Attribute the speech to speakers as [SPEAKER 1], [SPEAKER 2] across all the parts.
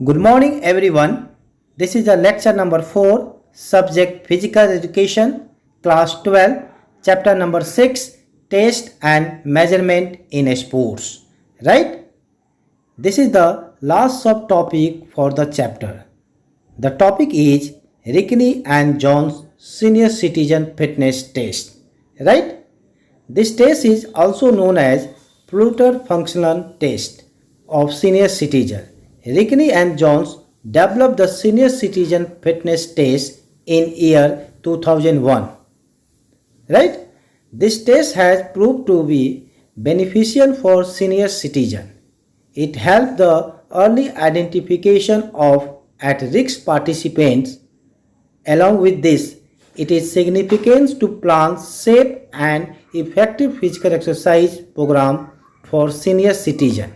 [SPEAKER 1] Good morning everyone. This is the lecture number 4, subject physical education, class 12, chapter number 6, taste and measurement in sports. Right? This is the last subtopic for the chapter. The topic is Rickney and Jones Senior Citizen Fitness Test. Right? This test is also known as Pluter Functional Test of Senior Citizen. Rickney and Jones developed the Senior Citizen Fitness Test in year 2001. Right? This test has proved to be beneficial for senior citizens. It helped the early identification of at-risk participants. Along with this, it is significant to plan safe and effective physical exercise program for senior citizens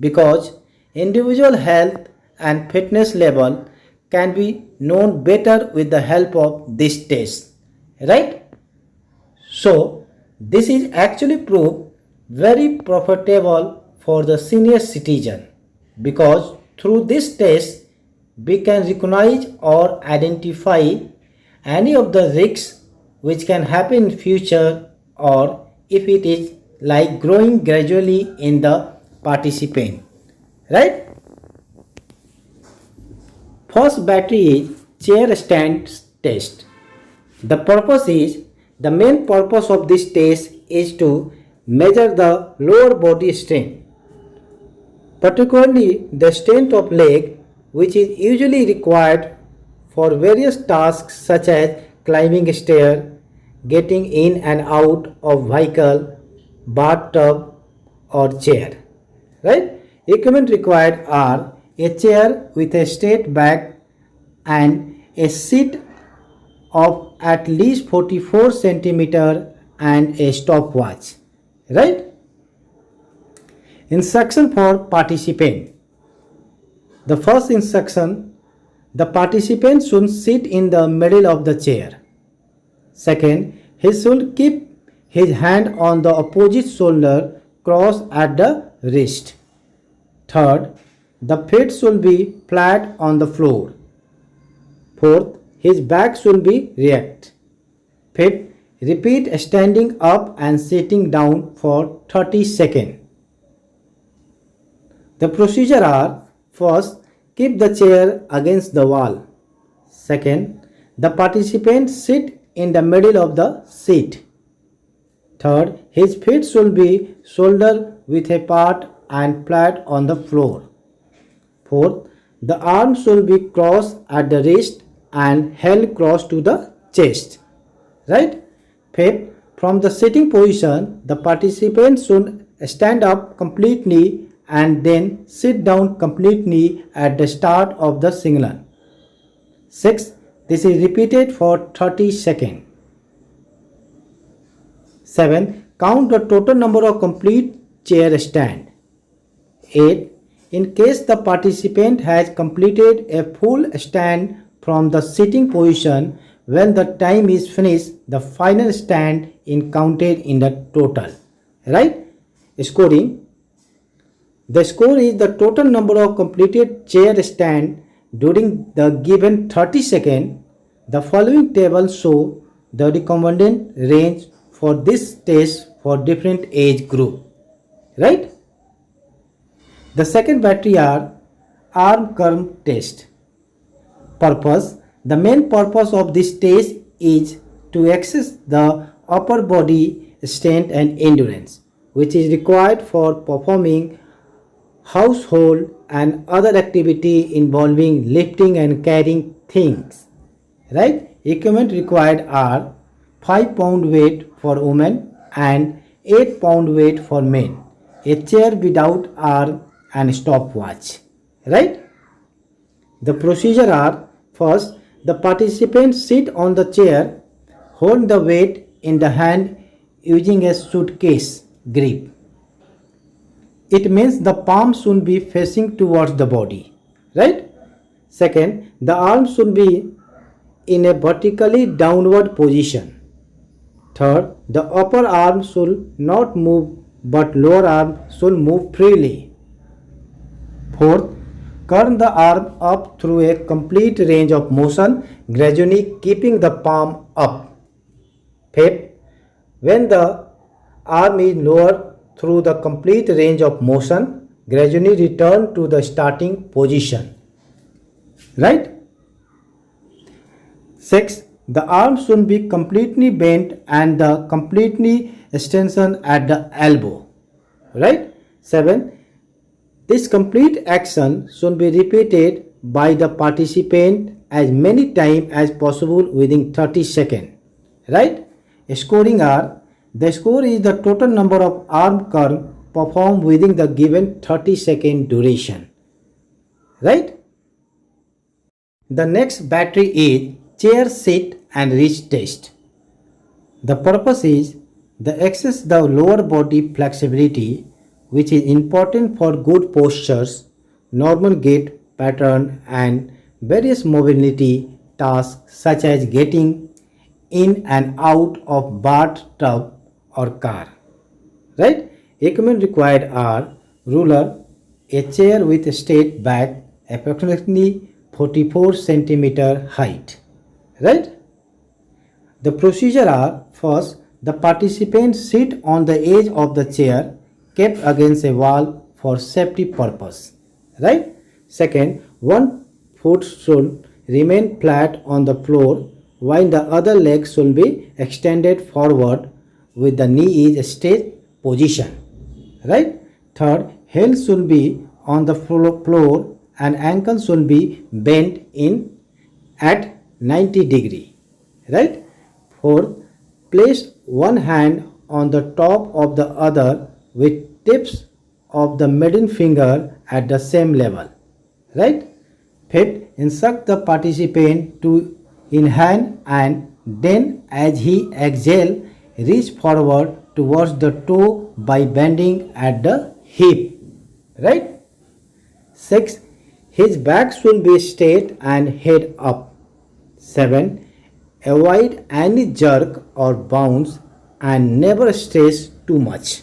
[SPEAKER 1] because individual health and fitness level can be known better with the help of this test. Right? So, this is actually proved very profitable for the senior citizen because through this test we can recognize or identify any of the risks which can happen in future or if it is like growing gradually in the participant. Right? First battery is chair stand test. The main purpose of this test is to measure the lower body strength, particularly the strength of leg, which is usually required for various tasks such as climbing stair, getting in and out of vehicle, bathtub or chair. Right? Equipment required are a chair with a straight back and a seat of at least 44 centimeter and a stopwatch. Right? Instruction for participant. The first instruction, the participant should sit in the middle of the chair. Second, he should keep his hand on the opposite shoulder crossed at the wrist. Third, the feet should be flat on the floor. Fourth, his back should be erect. Fifth, repeat standing up and sitting down for 30 seconds. The procedure are: first, keep the chair against the wall. Second, the participant sit in the middle of the seat. Third, his feet should be shoulder width apart and flat on the floor. Fourth, the arms should be crossed at the wrist and held close to the chest. Right? Fifth, from the sitting position, the participant should stand up completely and then sit down completely at the start of the signal. Sixth, this is repeated for 30 seconds. 7. Count the total number of complete chair stand. 8. In case the participant has completed a full stand from the sitting position, when the time is finished, the final stand is counted in the total. Right? Scoring. The score is the total number of completed chair stand during the given 30 seconds. The following table show the recommended range for this test for different age group. Right? The second battery are arm curl test. Purpose. The main purpose of this test is to assess the upper body strength and endurance, which is required for performing household and other activity involving lifting and carrying things. Right? Equipment required are 5-pound weight for women and 8-pound weight for men, a chair without arm and stopwatch. Right? The procedure are: first, the participant sit on the chair, hold the weight in the hand using a suitcase grip. It means the palms should be facing towards the body. Right? Second, the arms should be in a vertically downward position. Third, the upper arm should not move but lower arm should move freely. Fourth, Curl the arm up through a complete range of motion, gradually keeping the palm up. Fifth, when the arm is lowered through the complete range of motion, gradually return to the starting position. Right? 6. The arm should be completely bent and the completely extension at the elbow. Right? 7. This complete action should be repeated by the participant as many times as possible within 30 seconds. Right? Scoring are, the score is the total number of arm curl performed within the given 30-second duration. Right? The next battery is chair, sit and reach test. The purpose is to access the lower body flexibility, which is important for good postures, normal gait pattern and various mobility tasks such as getting in and out of bathtub or car. Right? Equipment required are ruler, a chair with a straight back, approximately 44 cm height. Right? The procedure are, first, the participant sit on the edge of the chair kept against a wall for safety purpose. Right? Second, one foot should remain flat on the floor while the other leg should be extended forward with the knee is straight position. Right? Third, heel should be on the floor and ankle should be bent in at 90 degree. Right? Fourth, place one hand on the top of the other with tips of the middle finger at the same level. Right? Fifth, instruct the participant to inhale and then as he exhale, reach forward towards the toe by bending at the hip. Right? 6. His back should be straight and head up. 7. Avoid any jerk or bounce and never stretch too much.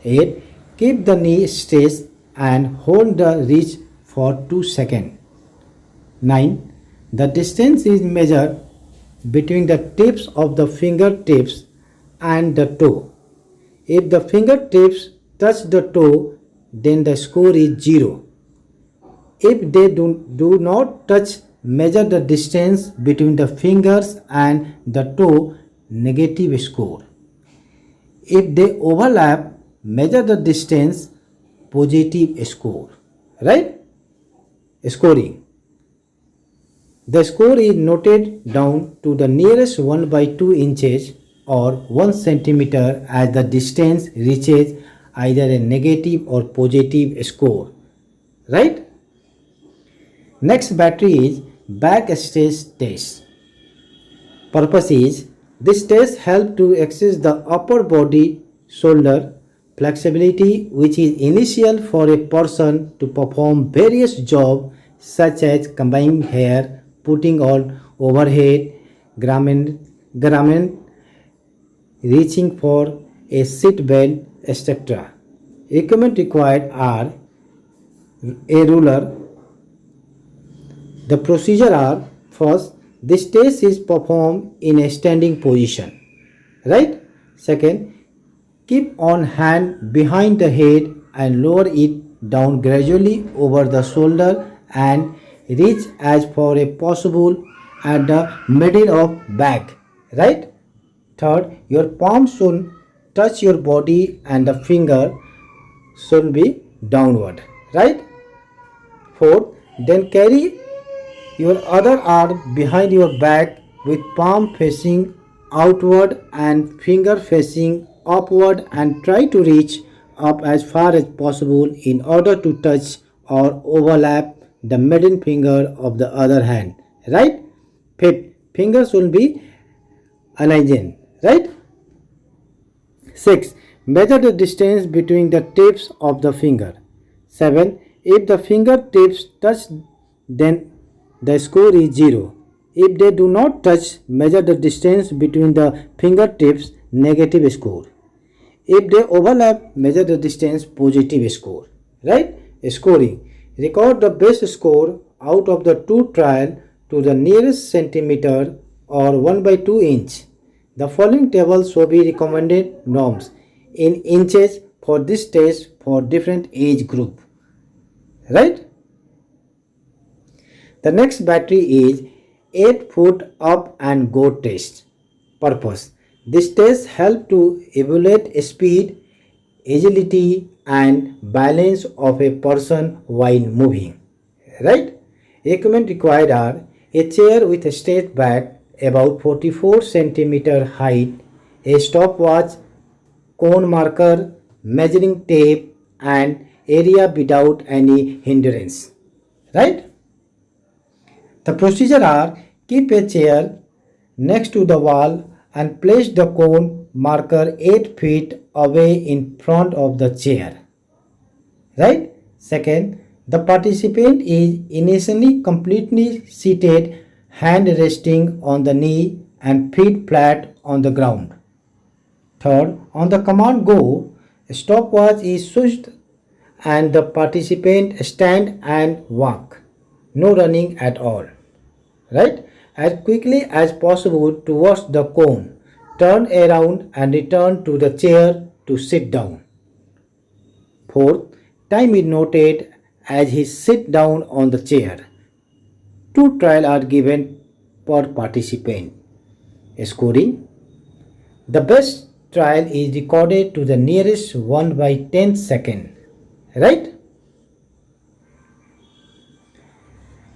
[SPEAKER 1] 8. Keep the knee straight and hold the reach for 2 seconds. 9. The distance is measured between the tips of the fingertips and the toe. If the fingertips touch the toe, then the score is 0. If they do not touch, measure the distance between the fingers and the toe, negative score. If they overlap, measure the distance, positive score. Right? Scoring. The score is noted down to the nearest 1 by 2 inches or 1 centimeter as the distance reaches either a negative or positive score. Right? Next battery is back stretch test. Purpose is, this test helps to access the upper body shoulder flexibility which is essential for a person to perform various jobs such as combing hair, putting on overhead, garment, reaching for a seat belt, etc. Equipment required are a ruler. The procedure are, first, this test is performed in a standing position. Right? Second, keep on hand behind the head and lower it down gradually over the shoulder and reach as far as possible at the middle of back. Right? Third, your palm should touch your body and the finger should be downward. Right? Fourth, then carry your other arm behind your back with palm facing outward and finger facing upward and try to reach up as far as possible in order to touch or overlap the middle finger of the other hand. Right? Fifth, fingers will be aligned. Right? 6. Measure the distance between the tips of the finger. 7. If the fingertips touch, then the score is 0. If they do not touch, measure the distance between the fingertips, negative score. If they overlap, measure the distance, positive score. Right? Scoring. Record the best score out of the two trial to the nearest centimeter or 1 by 2 inch. The following table show be recommended norms in inches for this test for different age group. Right? The next battery is 8 foot up and go test. Purpose. This test help to evaluate speed, agility and balance of a person while moving. Right? Equipment required are a chair with a straight back about 44 cm height, a stopwatch, cone marker, measuring tape and area without any hindrance. Right? The procedure are keep a chair next to the wall and place the cone marker 8 feet away in front of the chair. Right? Second, the participant is initially completely seated, hand resting on the knee and feet flat on the ground. Third, on the command go, a stopwatch is switched and the participant stand and walk. No running at all. Right? As quickly as possible towards the cone, turn around and return to the chair to sit down. Fourth, time is noted as he sit down on the chair. 2 trials are given per participant. Scoring. The best trial is recorded to the nearest 1 by 10 second. Right?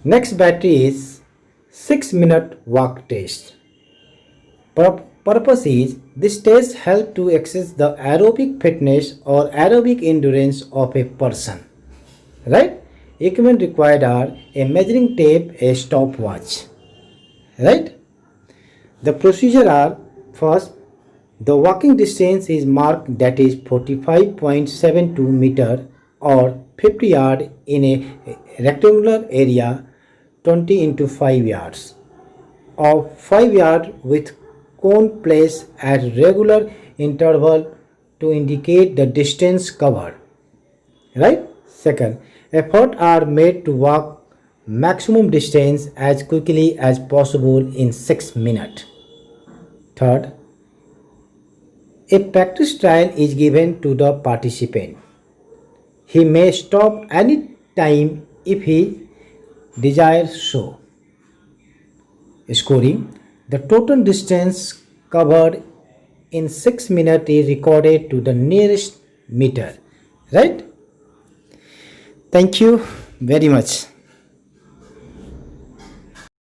[SPEAKER 1] Next battery is 6-minute walk test. Purpose is this test help to assess the aerobic fitness or aerobic endurance of a person. Right? Equipment required are a measuring tape, a stopwatch. Right? The procedure are first, the walking distance is marked that is 45.72 meter or 50 yard in a rectangular area 20 into 5 yards or 5 yard with cone placed at regular interval to indicate the distance covered. Right? Second, efforts are made to walk maximum distance as quickly as possible in 6 minutes. Third, a practice trial is given to the participant. He may stop any time if he desires so. Scoring. The total distance covered in 6 minutes is recorded to the nearest meter. Right? Thank you very much.